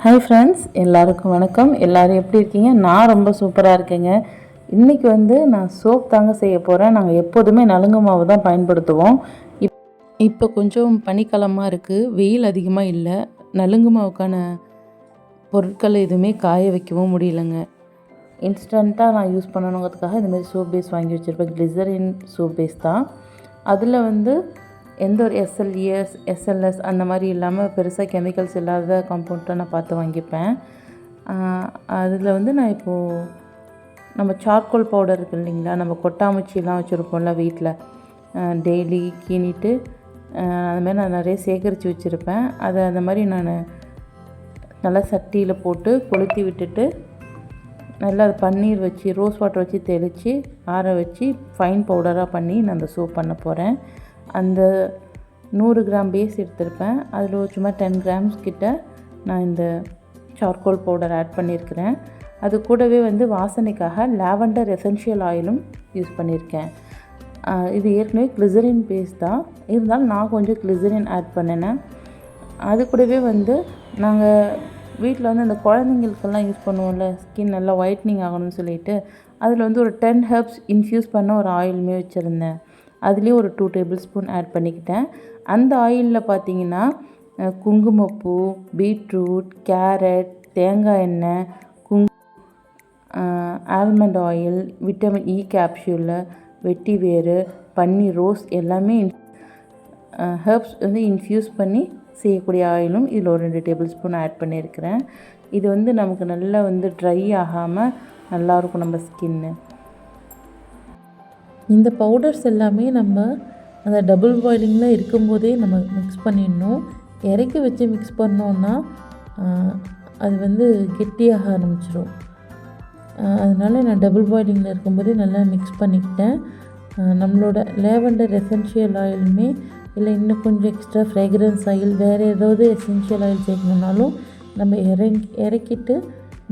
Hi friends, எல்லாருக்கும் வணக்கம். எல்லோரும் எப்படி இருக்கீங்க? நான் ரொம்ப சூப்பராக இருக்கேங்க. இன்றைக்கி நான் சோப் தாங்க செய்ய போகிறேன். நாங்கள் எப்போதுமே நலுங்கு மாவு தான் பயன்படுத்துவோம். இப்போ கொஞ்சம் பனிக்காலமாக இருக்குது, வெயில் அதிகமாக இல்லை. நலுங்கு மாவுக்கான பொருட்கள் எதுவுமே காய வைக்கவும் முடியலைங்க. இன்ஸ்டண்ட்டாக நான் யூஸ் பண்ணணுங்கிறதுக்காக இந்தமாதிரி சோப் பேஸ் வாங்கி வச்சுருப்பேன். கிளிசரின் சோப் பேஸ் தான். அதில் எந்த ஒரு எஸ்எல்எஸ் அந்த மாதிரி இல்லாமல் பெருசாக கெமிக்கல்ஸ் இல்லாத காம்பவுண்ட்டாக நான் பார்த்து வாங்கிப்பேன். அதில் நான் இப்போது நம்ம சார்கோல் பவுடர் இருக்குது இல்லைங்களா, நம்ம கொட்டாமச்சிலாம் வச்சுருப்போம்ல வீட்டில், டெய்லி கீனிட்டு அதுமாதிரி நான் நிறைய சேகரித்து வச்சுருப்பேன். அதை அந்த மாதிரி நான் நல்லா சட்டியில் போட்டு கொளுத்தி விட்டுட்டு நல்லா பன்னீர் வச்சு ரோஸ் வாட்டர் வச்சு தெளித்து ஆற வச்சு ஃபைன் பவுடராக பண்ணி நான் அந்த சோப் பண்ண போகிறேன். அந்த 100 கிராம் பேஸ் எடுத்திருப்பேன். அதில் சும்மா 10 கிராம்ஸ் கிட்ட நான் இந்த சார்கோல் பவுடர் ஆட் பண்ணியிருக்கிறேன். அது கூடவே வாசனைக்காக லாவெண்டர் எசென்ஷியல் ஆயிலும் யூஸ் பண்ணியிருக்கேன். இது ஏற்கனவே கிளிசரின் பேஸ் தான், இருந்தாலும் நான் கொஞ்சம் கிளிசரின் ஆட் பண்ணினேன். அது கூடவே நாங்கள் வீட்டில் அந்த குழந்தைங்களுக்கெல்லாம் யூஸ் பண்ணுவோம்ல, ஸ்கின் நல்லா ஒயிட்னிங் ஆகணும்னு சொல்லிட்டு அதில் ஒரு 10 ஹெர்ப்ஸ் இன்ஃப்யூஸ் பண்ண ஒரு ஆயிலுமே வச்சுருந்தேன். அதுலேயும் ஒரு 2 டேபிள் ஸ்பூன் ஆட் பண்ணிக்கிட்டேன். அந்த ஆயிலில் பார்த்தீங்கன்னா குங்குமப்பூ, பீட்ரூட், கேரட், தேங்காய் எண்ணெய், almond oil, vitamin E capsule, வெட்டி வேறு, பன்னீர் ரோஸ் எல்லாமே ஹெர்ப்ஸ் இன்ஃப்யூஸ் பண்ணி செய்யக்கூடிய ஆயிலும் இதில் ஒரு 2 டேபிள் ஸ்பூன் ஆட் பண்ணியிருக்கிறேன். இது நமக்கு நல்லா ட்ரை ஆகாமல் நல்லாயிருக்கும் நம்ம ஸ்கின்னு. இந்த பவுடர்ஸ் எல்லாமே நம்ம அந்த டபுள் பாயிலிங்கில் இருக்கும்போதே நம்ம மிக்ஸ் பண்ணிடணும். இறக்கி வச்சு மிக்ஸ் பண்ணோன்னா அது கெட்டியாக ஆரம்பிச்சிடும். அதனால் நான் டபுள் பாயிலிங்கில் இருக்கும்போதே நல்லா மிக்ஸ் பண்ணிக்கிட்டேன். நம்மளோட லேவெண்டர் எசென்ஷியல் ஆயிலுமே இல்லை இன்னும் கொஞ்சம் எக்ஸ்ட்ரா ஃப்ரேக்ரன்ஸ் ஆயில் வேறு ஏதாவது எசென்ஷியல் ஆயில் சேர்க்கணுன்னாலும் நம்ம இறக்கிட்டு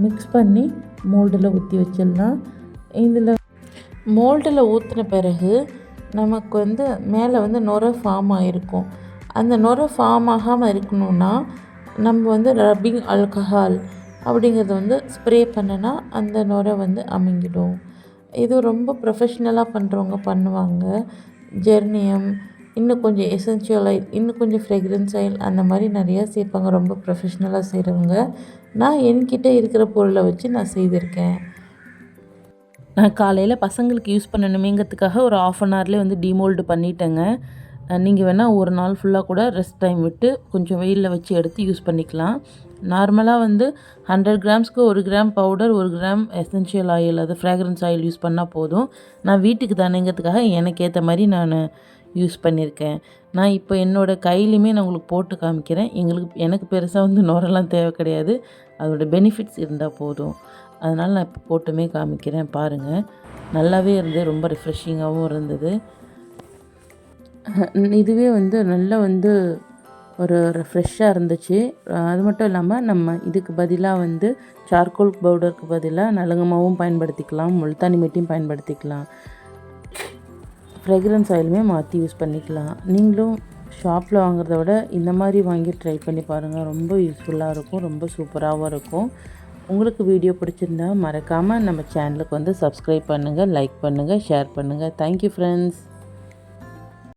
மிக்ஸ் பண்ணி மோல்டில் ஊற்றி வச்சிடலாம். இதில் மோல்டில் ஊற்றின பிறகு நமக்கு மேலே நுரை ஃபார்ம் ஆகிருக்கும். அந்த நுரை ஃபார்ம் ஆகாமல் இருக்கணும்னா நம்ம ரப்பிங் ஆல்கஹால் அப்படிங்கிறது ஸ்ப்ரே பண்ணினா அந்த நுரை அமுங்கிடும். இது ரொம்ப ப்ரொஃபஷ்னலாக பண்ணுறவங்க பண்ணுவாங்க. ஜெர்னியம், இன்னும் கொஞ்சம் எசென்ஷியல் ஆயில், இன்னும் கொஞ்சம் ஃப்ரெக்ரன்ஸ் ஆயில் அந்த மாதிரி நிறையா சேர்ப்பாங்க ரொம்ப ப்ரொஃபஷ்னலாக செய்கிறவங்க. நான் என்கிட்ட இருக்கிற பொருளை வச்சு நான் செய்திருக்கேன். நான் காலையில் பசங்களுக்கு யூஸ் பண்ணணுமேங்கிறதுக்காக ஒரு 1/2 அன் ஹவர்லேயே டிமோல்டு பண்ணிட்டேங்க. நீங்கள் வேணால் ஒரு நாள் ஃபுல்லாக கூட ரெஸ்ட் டைம் விட்டு கொஞ்சம் வெயிலில் வச்சு எடுத்து யூஸ் பண்ணிக்கலாம். நார்மலாக 100 கிராம்ஸ்க்கு 1 gram powder, 1 gram essential oil, அது ஃப்ராக்ரன்ஸ் ஆயில் யூஸ் பண்ணால் போதும். நான் வீட்டுக்கு தானேங்கிறதுக்காக எனக்கு ஏற்ற மாதிரி நான் யூஸ் பண்ணியிருக்கேன். நான் இப்போ என்னோடய கையிலையுமே நான் உங்களுக்கு போட்டு காமிக்கிறேன். எனக்கு பெருசாக நுரெல்லாம் தேவை கிடையாது, அதோடய பெனிஃபிட்ஸ் இருந்தால் போதும். அதனால் நான் இப்போ போட்டுமே காமிக்கிறேன் பாருங்கள். நல்லாவே இருந்தது, ரொம்ப ரிஃப்ரெஷிங்காகவும் இருந்தது. இதுவே நல்லா ஒரு ஃப்ரெஷ்ஷாக இருந்துச்சு. அது மட்டும் இல்லாமல் நம்ம இதுக்கு பதிலாக சார்கோல் பவுடருக்கு பதிலாக நலுங்கு மாவும் பயன்படுத்திக்கலாம், முல்தானி மெட்டியும் பயன்படுத்திக்கலாம், ஃப்ரெக்ரன்ஸ் ஆயிலுமே மாற்றி யூஸ் பண்ணிக்கலாம். நீங்களும் ஷாப்பில் வாங்குறத விட இந்த மாதிரி வாங்கி ட்ரை பண்ணி பாருங்கள். ரொம்ப யூஸ்ஃபுல்லாக இருக்கும், ரொம்ப சூப்பராகவும் இருக்கும். உங்களுக்கு வீடியோ பிடிச்சிருந்தா மறக்காமல் நம்ம சேனலுக்கு சப்ஸ்கிரைப் பண்ணுங்கள், லைக் பண்ணுங்கள், ஷேர் பண்ணுங்கள். Thank you friends.